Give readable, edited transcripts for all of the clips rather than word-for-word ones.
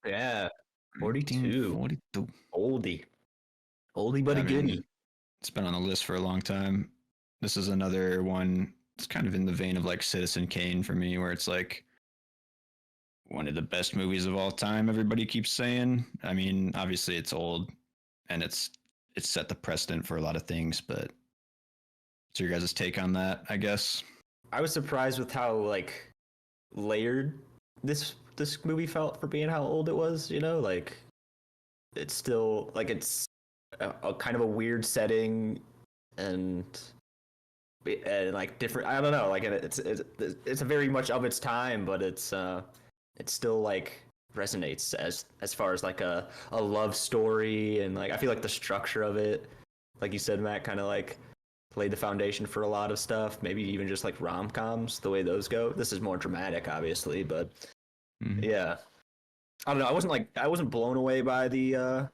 Yeah, 42. 1942. Oldie. Oldie but I a mean, goodie. it's been on the list for a long time. This is another one. It's kind of in the vein of like Citizen Kane for me, where it's like one of the best movies of all time. Everybody keeps saying. I mean, obviously it's old, and it's set the precedent for a lot of things. But what's your guys' take on that? I guess. I was surprised with how like layered this movie felt for being how old it was, like it's still like it's a kind of a weird setting and like different. I don't know, like it's a very much of its time, but it's still like resonates as far as like a love story, and like I feel like the structure of it, like you said, Matt, kind of like laid the foundation for a lot of stuff. Maybe even just like rom-coms, the way those go. This is more dramatic, obviously, but yeah, I don't know. I wasn't blown away by the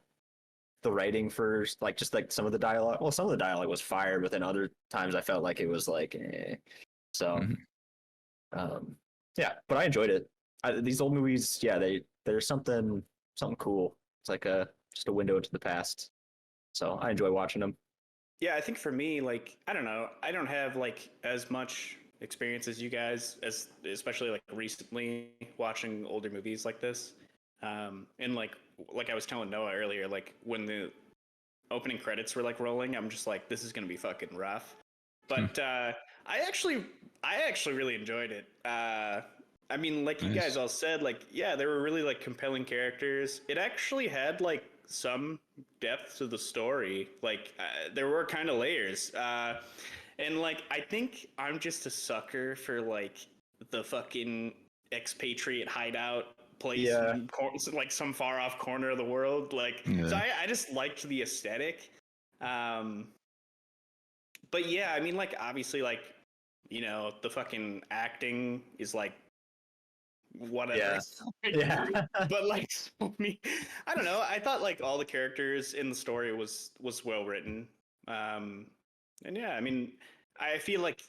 writing for like just like some of the dialogue. Well, some of the dialogue was fire, but then other times I felt like it was like, eh. So, um, yeah, but I enjoyed it. These old movies, yeah, there's something cool. It's like a just a window into the past. So I enjoy watching them. Yeah, I think for me, like, I don't know, I don't have like as much experience as you guys, as especially like recently watching older movies like this. And like I was telling Noah earlier, like when the opening credits were like rolling, I'm just like, this is gonna be fucking rough. But I actually really enjoyed it. I mean, like you guys all said, like, yeah, there were really like compelling characters. It actually had like some depth to the story. Like there were kind of layers. And like I think I'm just a sucker for like the fucking expatriate hideout place Yeah. in like some far off corner of the world. Like so I just liked the aesthetic. But yeah, I mean, like obviously, like the fucking acting is like whatever. Yeah. But like me, I don't know. I thought like all the characters in the story was well written. And yeah, I mean, I feel like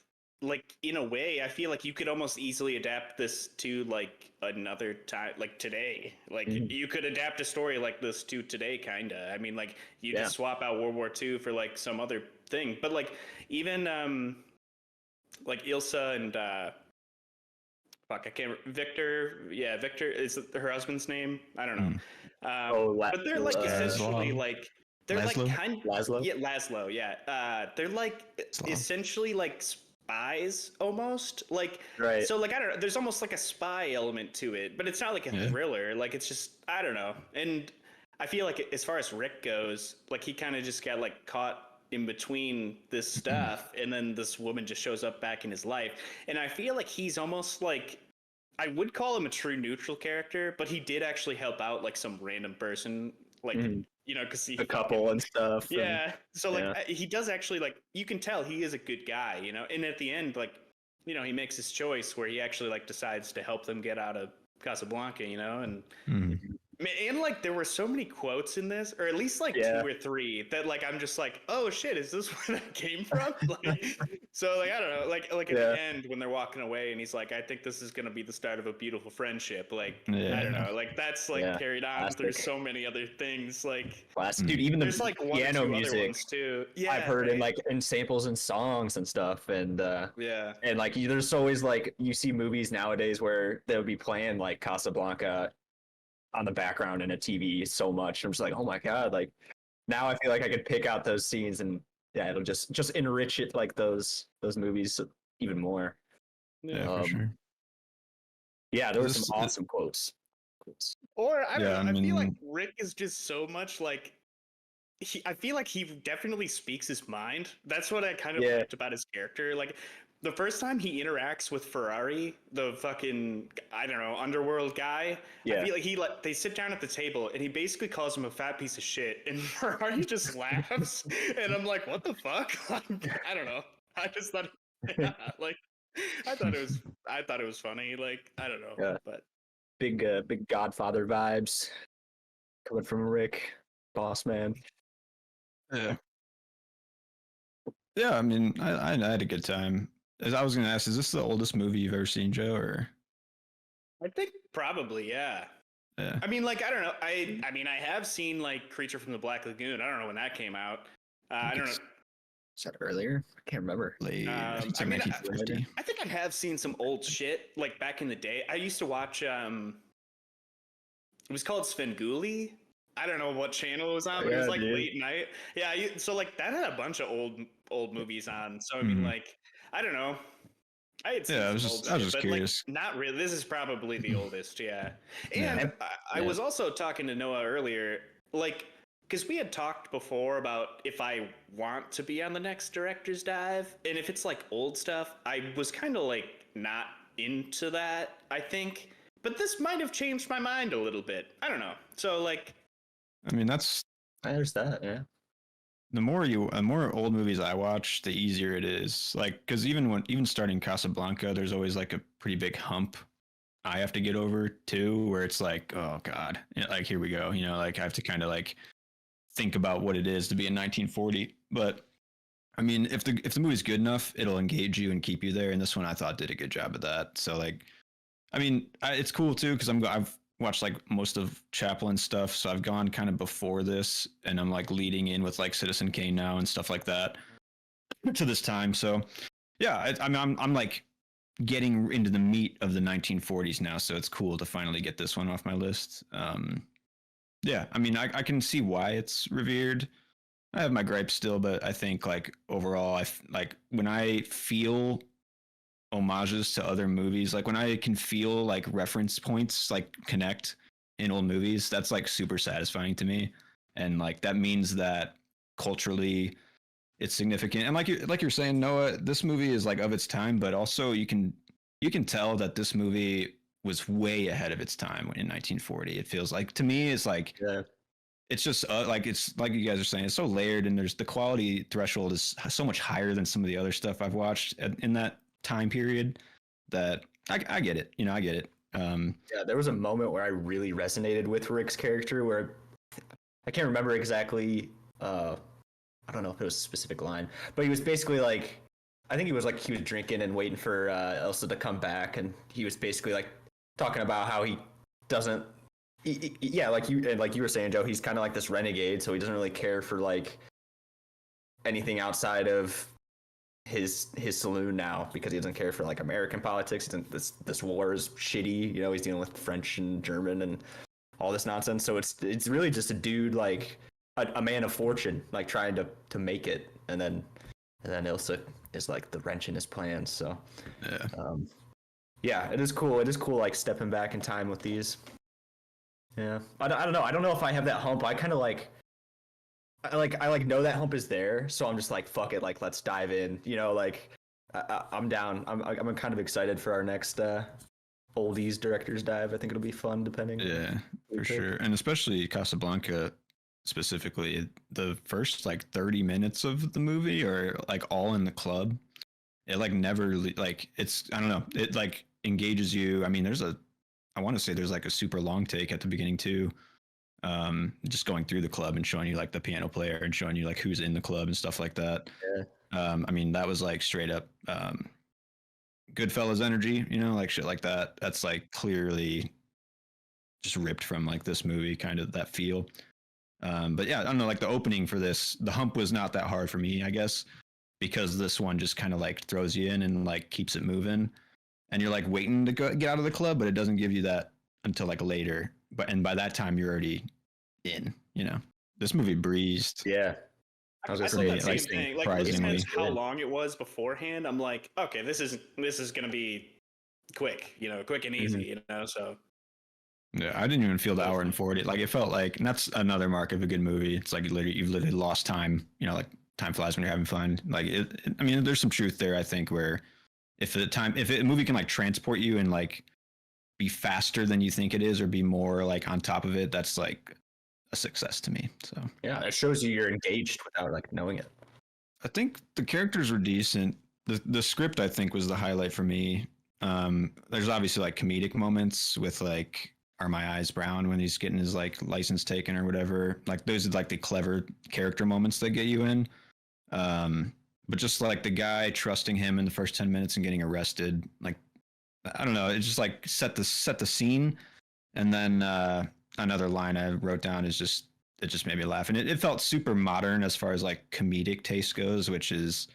in a way, I feel like you could almost easily adapt this to like another time, like today. Like you could adapt a story like this to today, kinda. I mean, like you just swap out World War II for like some other thing. But like even like Ilsa and fuck, I can't. Victor, yeah, Victor is her husband's name. I don't know. But they're like essentially like they're Laszlo? like kind Laszlo? yeah, Laszlo, yeah. They're like essentially like spies almost. Like Right. so like I don't know, there's almost like a spy element to it, but it's not like a thriller. Like it's just I don't know. And I feel like as far as Rick goes, like he kind of just got like caught in between this stuff and then this woman just shows up back in his life, and I feel like he's almost like I would call him a true neutral character, but he did actually help out like some random person, like because he the couple and stuff. yeah, so like he does actually, like you can tell he is a good guy, and at the end, like he makes his choice where he actually like decides to help them get out of Casablanca, and and like there were so many quotes in this, or at least like 2 or 3 that like I'm just like, oh shit, is this where that came from? Like, so like I don't know, like at the end when they're walking away and he's like, I think this is gonna be the start of a beautiful friendship. Like I don't know, like that's like carried on through so many other things. Like dude, even there's like one piano or two music other ones too. Yeah, I've heard in samples and songs and stuff, and and like there's always like you see movies nowadays where they'll be playing like Casablanca on the background in a TV so much. I'm just like, oh my god! Like now I feel like I could pick out those scenes, and yeah, it'll just enrich it like those movies even more. Yeah, for sure. Yeah, there were some awesome quotes. Or I don't know. I feel like Rick is just so much like I feel like he definitely speaks his mind. That's what I kind of liked about his character. Like the first time he interacts with Ferrari, the fucking I don't know underworld guy, I feel like they sit down at the table and he basically calls him a fat piece of shit, and Ferrari just laughs, and I'm like, what the fuck? I don't know. I just thought, like, I thought it was funny. Like I don't know, but big Godfather vibes coming from Rick, boss man. Yeah, I mean, I had a good time. As I was going to ask, is this the oldest movie you've ever seen, Joe? Or I think probably, yeah. Yeah. I mean, like, I don't know. I mean, I have seen like Creature from the Black Lagoon. I don't know when that came out. I don't know. Is that earlier? I can't remember. Late, I think it's I like mean, 1950. I think I have seen some old shit like back in the day. I used to watch. It was called Svengoolie. I don't know what channel it was on, but it was like late night. Yeah, so like that had a bunch of old movies on. So I mean, like, I don't know. I had seen Yeah, I was some old just shit, but curious. like not really. This is probably the oldest, yeah. And Yeah. I was also talking to Noah earlier, like, because we had talked before about if I want to be on the next director's dive, and if it's like old stuff, I was kind of like not into that, I think. But this might have changed my mind a little bit. I don't know. So like, I mean, that's There's that, yeah. the more old movies I watch, the easier it is. Like, because even starting Casablanca, there's always like a pretty big hump I have to get over too, where it's like, oh god, like here we go. Like I have to kind of like think about what it is to be in 1940. But I mean, if the movie's good enough, it'll engage you and keep you there. And this one I thought did a good job of that. So like, I mean, it's cool too because I've watched like most of Chaplin stuff, so I've gone kind of before this, and I'm like leading in with like Citizen Kane now and stuff like that to this time. So yeah, I mean, I'm like getting into the meat of the 1940s now, so it's cool to finally get this one off my list. Yeah, I mean, I can see why it's revered. I have my gripes still, but I think like overall, like when I feel homages to other movies, like when I can feel like reference points like connect in old movies, that's like super satisfying to me, and like that means that culturally it's significant. And like you're saying, Noah, this movie is like of its time, but also you can tell that this movie was way ahead of its time in 1940. It feels like to me, it's like it's just like it's like you guys are saying, it's so layered, and there's the quality threshold is so much higher than some of the other stuff I've watched in that time period that I get it. I get it. Yeah, there was a moment where I really resonated with Rick's character where I can't remember exactly. I don't know if it was a specific line, but he was basically like, I think he was drinking and waiting for Elsa to come back, and he was basically like talking about how he doesn't. Yeah, like you were saying, Joe, he's kind of like this renegade, so he doesn't really care for like anything outside of his saloon now because he doesn't care for like American politics. This war is shitty. He's dealing with French and German and all this nonsense. So it's really just a dude like a man of fortune, like trying to make it, and then Ilsa is like the wrench in his plans. So yeah, it is cool. It is cool, like stepping back in time with these. Yeah, I don't know. I don't know if I have that hump. I kind of I know that hump is there, so I'm just like, fuck it, like let's dive in. Like I'm down. I'm kind of excited for our next oldies director's dive. I think it'll be fun, depending. Yeah, for sure, and especially Casablanca specifically. The first like 30 minutes of the movie are like all in the club. It like never like it's I don't know. It like engages you. I mean, I want to say there's like a super long take at the beginning too. Just going through the club and showing you like the piano player and showing you like who's in the club and stuff like that. Yeah. I mean, that was like straight up Goodfellas energy, like shit like that. That's like clearly just ripped from like this movie, kind of that feel. But yeah, I don't know, like the opening for this, the hump was not that hard for me, I guess, because this one just kind of like throws you in and like keeps it moving. And you're like waiting to get out of the club, but it doesn't give you that until like later. And by that time, you're already in. This movie breezed. Yeah, I thought that same thing. Like, surprisingly, how long it was beforehand. I'm like, okay, this is gonna be quick. Quick and easy. So. Yeah, I didn't even feel the hour and 40. Like it felt like, and that's another mark of a good movie. It's like you've literally lost time. Like time flies when you're having fun. Like I mean, there's some truth there. I think where if a movie can like transport you and like be faster than you think it is, or be more like on top of it, that's like a success to me. So yeah, it shows you're engaged without like knowing it. I think the characters were decent. The script I think was the highlight for me. There's obviously like comedic moments with like, are my eyes brown, when he's getting his like license taken or whatever. Like those are like the clever character moments that get you in. But just like the guy trusting him in the first 10 minutes and getting arrested, like I don't know, it just like set the scene. And then another line I wrote down is it just made me laugh, and it felt super modern as far as like comedic taste goes, which is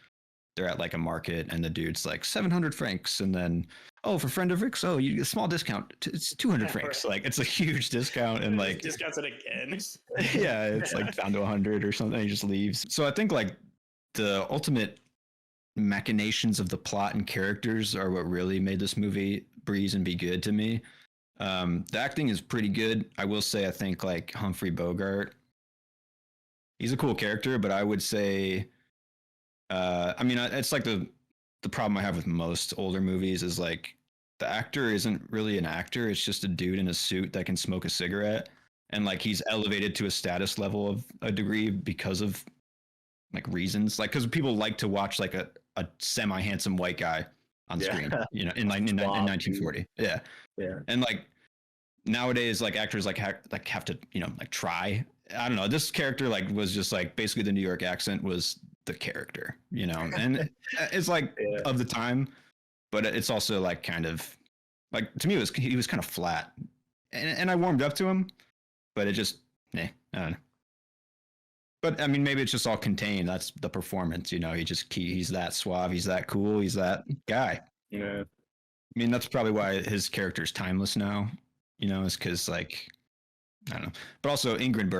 they're at like a market and the dude's like 700 francs, and then oh, for friend of Rick's, oh, you get a small discount, it's 200 francs. Right. Like it's a huge discount, and like discounts it again. yeah, it's like down to 100 or something. He just leaves. So I think like the ultimate machinations of the plot and characters are what really made this movie breeze and be good to me. The acting is pretty good. I will say I think like Humphrey Bogart, he's a cool character, but I would say, I mean, it's like the problem I have with most older movies is like the actor isn't really an actor. It's just a dude in a suit that can smoke a cigarette, and like he's elevated to a status level of a degree because of like reasons, like because people like to watch like a semi handsome white guy on screen, you know, in 1940, yeah, and like nowadays, like actors like have to, you know, like try. I don't know. This character like was just like basically the New York accent was the character, you know, and it's like of the time, but it's also like kind of like to me he was kind of flat, and I warmed up to him, but it just I don't know. But I mean, maybe it's just all contained. That's the performance, you know. He's that suave, he's that cool, he's that guy. Yeah. I mean, that's probably why his character's timeless now, you know, is because like I don't know. But also Ingrid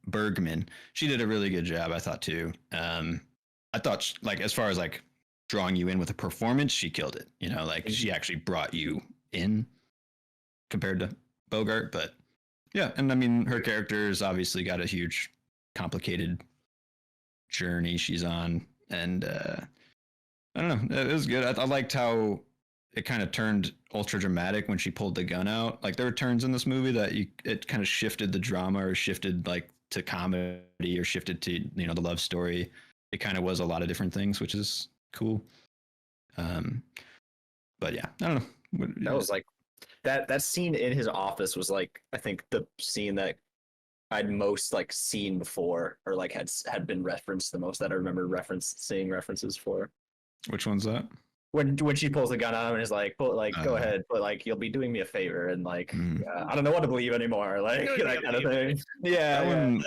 Bergman, she did a really good job, I thought too. I thought like as far as like drawing you in with a performance, she killed it. You know, like she actually brought you in compared to Bogart. But yeah, and I mean her character's obviously got a huge, complicated journey she's on, and I don't know, it was good. I liked how it kind of turned ultra dramatic when she pulled the gun out. Like there were turns in this movie that it kind of shifted the drama or shifted like to comedy or shifted to, you know, the love story. It kind of was a lot of different things, which is cool. But yeah, I don't know. That was like that scene in his office was like I think the scene that I'd most like seen before or like had been referenced the most that I remember seeing references for. Which one's that? When she pulls the gun out and is like, "But like, go ahead, but like, you'll be doing me a favor," and like, I don't know what to believe anymore, like that kind of thing. Yeah, that one,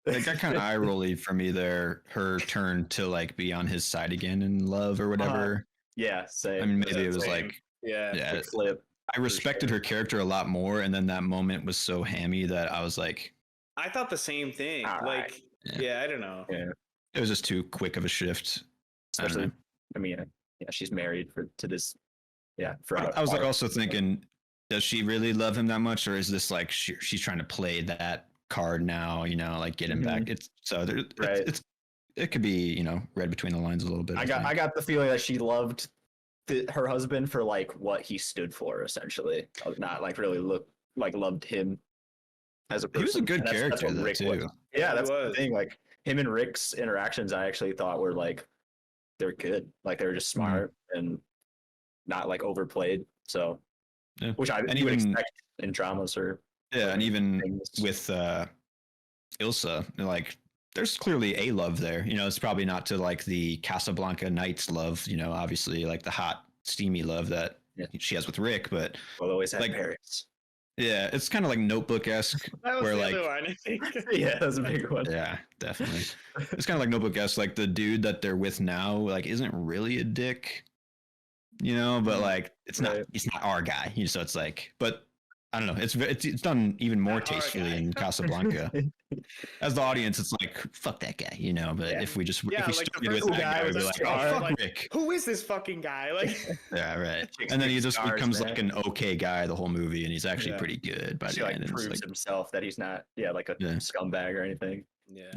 it got kind of eye rolly for me there. Her turn to like be on his side again in love or whatever. Yeah, same. I mean, maybe it was like, yeah. Flip. I respected her character a lot more, and then that moment was so hammy that I was like, I thought the same thing. All like, I don't know. Yeah, it was just too quick of a shift. Especially, I mean, yeah, she's married to this. Yeah, I was like also thinking, does she really love him that much, or is this like she's trying to play that card now? You know, like get him back. It's so there, it could be, you know, read between the lines a little bit. I got the feeling that she loved her husband for like what he stood for, essentially, not like really loved him as a person. He was a good character Rick too. Was. Yeah, that's the thing. Like him and Rick's interactions, I actually thought were like they're good. Like they were just smart and not like overplayed. So, which I would expect in dramas or and even things. With Ilsa, like there's clearly a love there. You know, it's probably not to like the Casablanca Nights love. You know, obviously like the hot, steamy love that she has with Rick, but we'll always have like Paris. Yeah, it's kind of like Notebook-esque. Where like, one, I think. Yeah, that's a big one. Yeah, definitely. It's kind of like Notebook-esque. Like the dude that they're with now, like isn't really a dick, you know. But like, it's not. He's not our guy. You know, so it's like, but I don't know. It's done even more tastefully in Casablanca. As the audience, it's like fuck that guy, you know. But if we like started with that guy, we'd be like, oh fuck Rick. Who is this fucking guy? Like, yeah, right. And then he just becomes like an okay guy the whole movie, and he's actually pretty good by the end. Like proves himself that he's not, like a scumbag or anything. Yeah.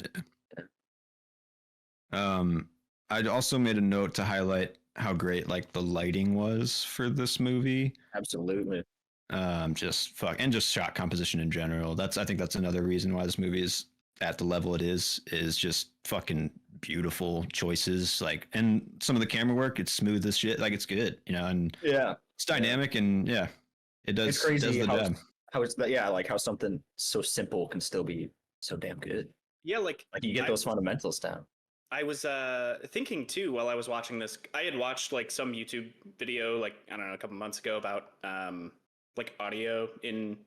I'd also made a note to highlight how great like the lighting was for this movie. Absolutely. Just shot composition in general. I think that's another reason why this movie is at the level it is just fucking beautiful choices. Like, and some of the camera work, it's smooth as shit. Like it's good, you know, and it's dynamic and it does. It's crazy does the job. How it's like how something so simple can still be so damn good. Yeah, like you get those fundamentals down. I was thinking too while I was watching this. I had watched like some YouTube video, like I don't know, a couple months ago about like audio in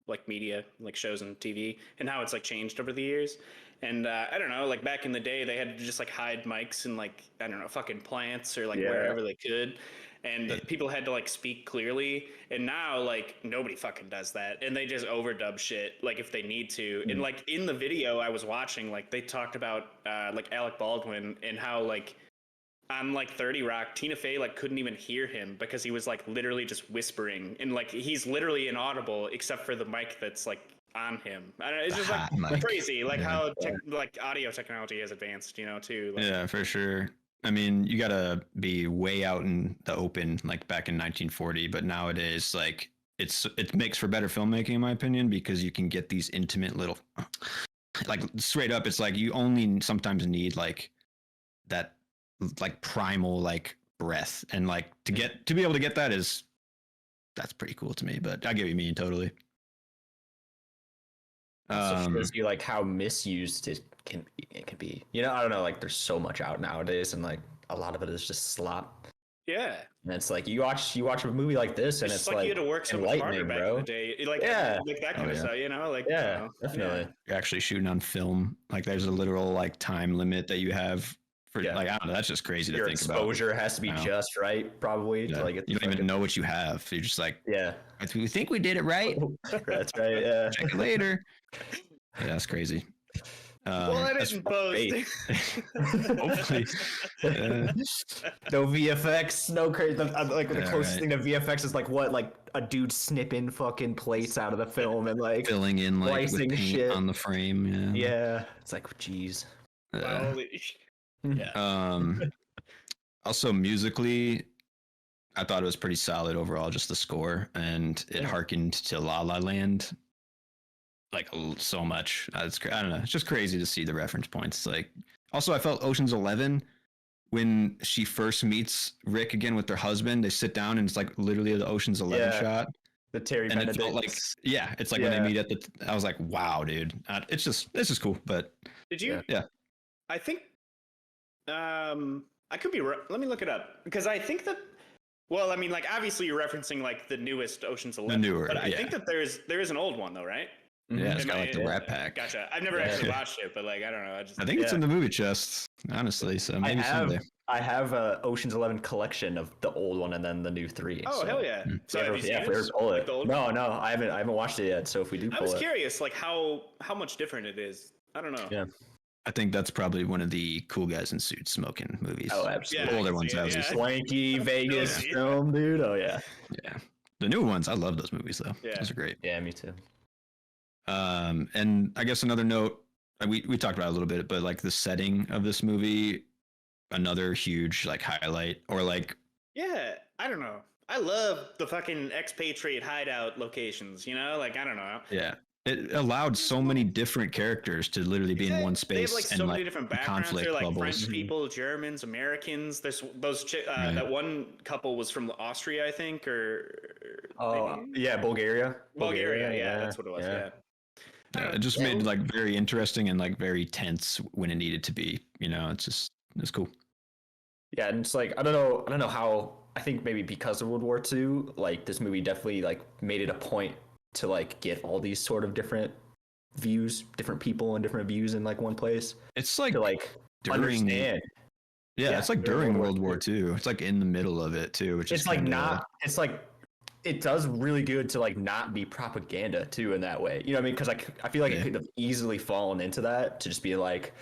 like media, like shows and TV, and how it's like changed over the years. And I don't know, like back in the day, they had to just like hide mics and like I don't know, fucking plants or like Yeah. wherever they could, and people had to like speak clearly. And now like nobody fucking does that, and they just overdub shit like if they need to. And like in the video I was watching, like they talked about like Alec Baldwin and how like on like 30 Rock, Tina Fey like couldn't even hear him because he was like literally just whispering, and like he's literally inaudible except for the mic that's like on him. I don't know, it's just like mic. crazy, like how like audio technology has advanced, you know, too. Like, Yeah, for sure. I mean, you gotta be way out in the open, like back in 1940. But nowadays, like it makes for better filmmaking, in my opinion, because you can get these intimate little, like straight up. It's like you only sometimes need like that, like primal like breath, and like to be able to get that that's pretty cool to me. But I get what you mean totally. So shows you like how misused it can be. You know, I don't know. Like, there's so much out nowadays, and like a lot of it is just slop. yeah, And it's like you watch a movie like this, and it's it's like you had to work so much harder enlightening, back in bro. the day, like Yeah. like that kind of stuff, you know, like Yeah, you know, definitely. You're actually shooting on film. Like there's a literal like time limit that you have for Yeah. like I don't know. That's just crazy Your to think about. exposure has to be you know? just right, probably. Yeah. To like get You don't even know what you have. You're just like, Yeah, we think we did it right. that's right. Yeah. Check it later. Yeah, that's crazy. well, I that's didn't post. hopefully. No VFX, no crazy. Like the Yeah, closest right. thing to VFX is like what, like a dude snipping fucking plates out of the film and like Filling in like with slicing paint shit. on the frame. Yeah. Yeah, it's like, jeez. Holy- Yeah. Also musically, I thought it was pretty solid overall, just the score, and it harkened to La La Land like so much. I don't know. It's just crazy to see the reference points. Like, also, I felt Ocean's 11 when she first meets Rick again with their husband. They sit down and it's like literally the Ocean's 11 shot. The Terry And Benedict. it felt like, it's like when they meet at the. I was like, wow, dude. It's just cool. But did you? Yeah. I think. I could be. Let me look it up because I think that. Well, I mean, like obviously you're referencing like the newest Ocean's 11. The newer, but I think that there is an old one though, right? Yeah, it's Am got I- like the Rat Pack. Gotcha. I've never actually watched it, but like I don't know. I think it's in the movie chest, honestly. So maybe someday. I have a Ocean's 11 collection of the old one and then the new 3. Oh so. hell yeah! So have you seen If we ever it? pull Like it. the old No, one? no, I haven't watched it yet. So if we do I pull was it, curious, like how much different it is. I don't know. Yeah. I think that's probably one of the cool guys in suits smoking movies. Oh, absolutely. Yeah, Older I can ones, see it, obviously. Swanky Vegas Yeah. film, dude. Oh yeah. Yeah. The new ones, I love those movies though. Yeah. Those are great. Yeah, me too. And I guess another note, we talked about it a little bit, but like the setting of this movie, another huge like highlight, or like Yeah, I don't know. I love the fucking expatriate hideout locations. You know, like I don't know. yeah, it allowed so many different characters to literally be in one space. They have like so and, many different backgrounds. conflict They're like bubbles. French people, Germans, Americans. There's those Right. that one couple was from Austria, I think, or Oh maybe? yeah, Bulgaria. Bulgaria. Yeah, that's what it was. Yeah. Yeah, it just made like very interesting and like very tense when it needed to be. You know, it's cool. Yeah, and it's like I don't know how. I think maybe because of World War II, like this movie definitely like made it a point to like get all these sort of different views, different people and different views in like one place It's like to like during understand. Yeah, Yeah, it's like during during World World War War II. It's like in the middle of it too, which is It's like kinda- not. It's like it does really good to like not be propaganda too in that way. You know what I mean? Because I feel like Yeah. it could have easily fallen into that to just be like.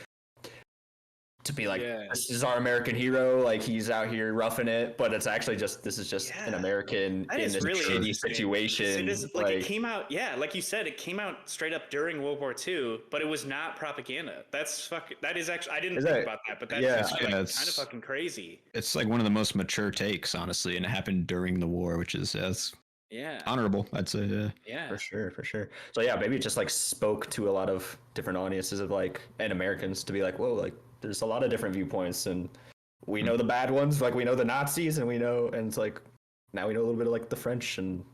Yeah. This is our American hero, like he's out here roughing it, but it's actually just this is just an Yeah. American That in is this really shitty interesting. situation. It is like it came out, yeah, like you said, it came out straight up during World War II, but it was not propaganda. That's fucking. That is actually. I didn't Is think that- about that, but that's yeah. just, like, Yeah, kind it's- of fucking crazy. It's like one of the most mature takes, honestly, and it happened during the war, which is that's Yeah. honorable, I'd say. Yeah. Yeah. for sure. So yeah, maybe it just like spoke to a lot of different audiences of like and Americans to be like, whoa, like there's a lot of different viewpoints and we know the bad ones, like we know the Nazis and we know and it's like now we know a little bit of like the French and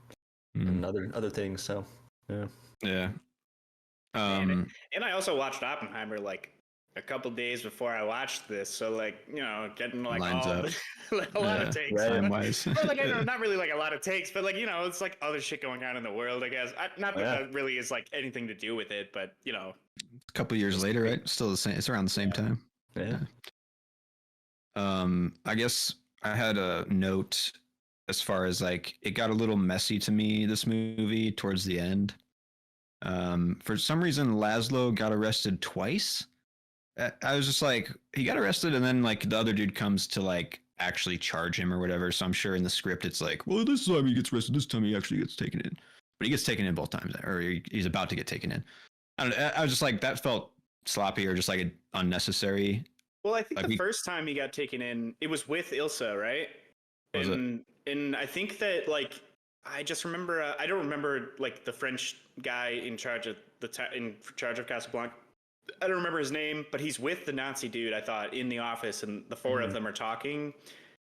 other things. So yeah. Yeah. And I also watched Oppenheimer like a couple days before I watched this, so like getting like Lines all up. like, a lot of takes, right. Time-wise. but like I know not really like a lot of takes, but like it's like other shit going on in the world, I guess. Not that that really is like anything to do with it, but A couple years later, right? Still the same. It's around the same time. Yeah. I guess I had a note as far as like it got a little messy to me, this movie towards the end. For some reason, Laszlo got arrested twice. I was just like, he got arrested, and then like the other dude comes to like actually charge him or whatever. So I'm sure in the script it's like, well, this time he gets arrested, this time he actually gets taken in. But he gets taken in both times, or he's about to get taken in. I was just like, that felt sloppy or just like unnecessary. Well, I think Like the first time he got taken in, it was with Ilsa, right? Was And I think that like I just remember I don't remember like the French guy in charge of in charge of Casablanca. I don't remember his name, but he's with the Nazi dude, I thought, in the office, and the 4 of them are talking.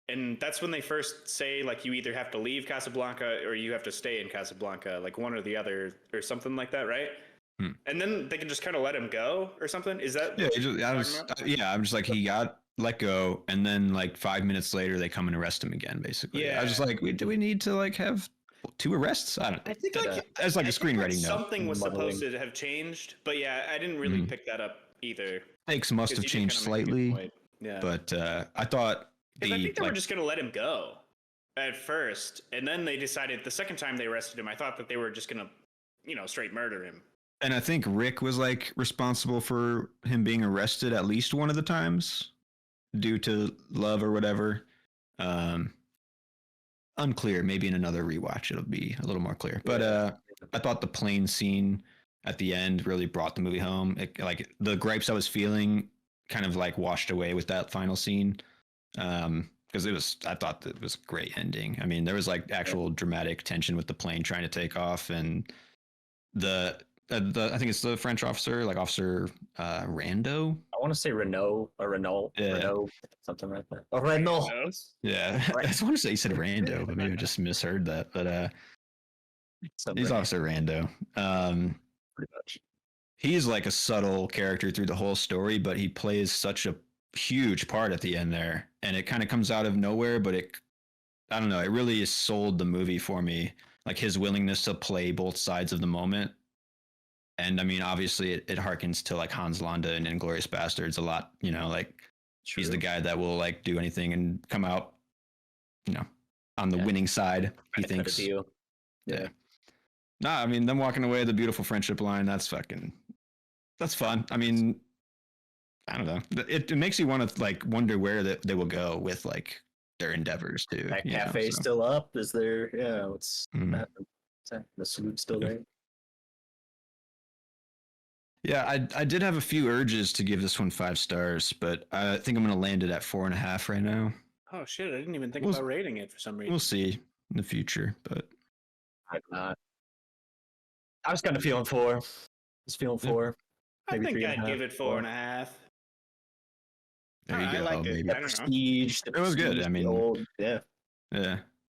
And that's when they first say, like, you either have to leave Casablanca or you have to stay in Casablanca, like one or the other, or something like that, right? And then they can just kind of let him go or something. Is that? Yeah, I'm just like, he got let go, and then like 5 minutes later, they come and arrest him again. Basically, Yeah. I was just like, do we need to like have 2 arrests? I think like as like a screenwriting note. Something was supposed to have changed, but yeah, I didn't really pick that up either. Stakes must have changed slightly. Yeah, but I thought I think they were just gonna let him go at first, and then they decided the second time they arrested him. I thought that they were just gonna, straight murder him. And I think Rick was like responsible for him being arrested at least one of the times due to love or whatever. Unclear. Maybe in another rewatch it'll be a little more clear. But I thought the plane scene at the end really brought the movie home. Like the gripes I was feeling kind of like washed away with that final scene. Because I thought that it was a great ending. I mean, there was like actual dramatic tension with the plane trying to take off, and I think it's the French officer, like Officer Rando. I want to say Renault, Yeah. Renault, something like that. Oh, Renault. Yeah, I just want to say he said Rando, but maybe I just misheard that. But he's Officer Rando. Pretty much. He's like a subtle character through the whole story, but he plays such a huge part at the end there, and it kind of comes out of nowhere. But I don't know, it really sold the movie for me. Like his willingness to play both sides of the moment. And I mean, obviously, it harkens to like Hans Landa and Inglourious Bastards a lot. Like True. he's the guy that will like do anything and come out, on the winning side. He thinks. Yeah. Nah, I mean, them walking away, the beautiful friendship line. That's fun. I mean, I don't know. It makes you want to like wonder where they will go with like their endeavors too. That cafe's still up. Is there? Yeah. What's happening? The salute's still there. Yeah, I did have a few urges to give this one 5 stars, but I think I'm going to land it at 4.5 right now. Oh shit! I didn't even think about rating it for some reason. We'll see in the future, but I'm not. I was kind of feeling 4. Just feeling 4. I think I'd give it 4.5. There you go. I like it. Maybe. I don't know. Prestige. It was good. I mean, yeah. Yeah,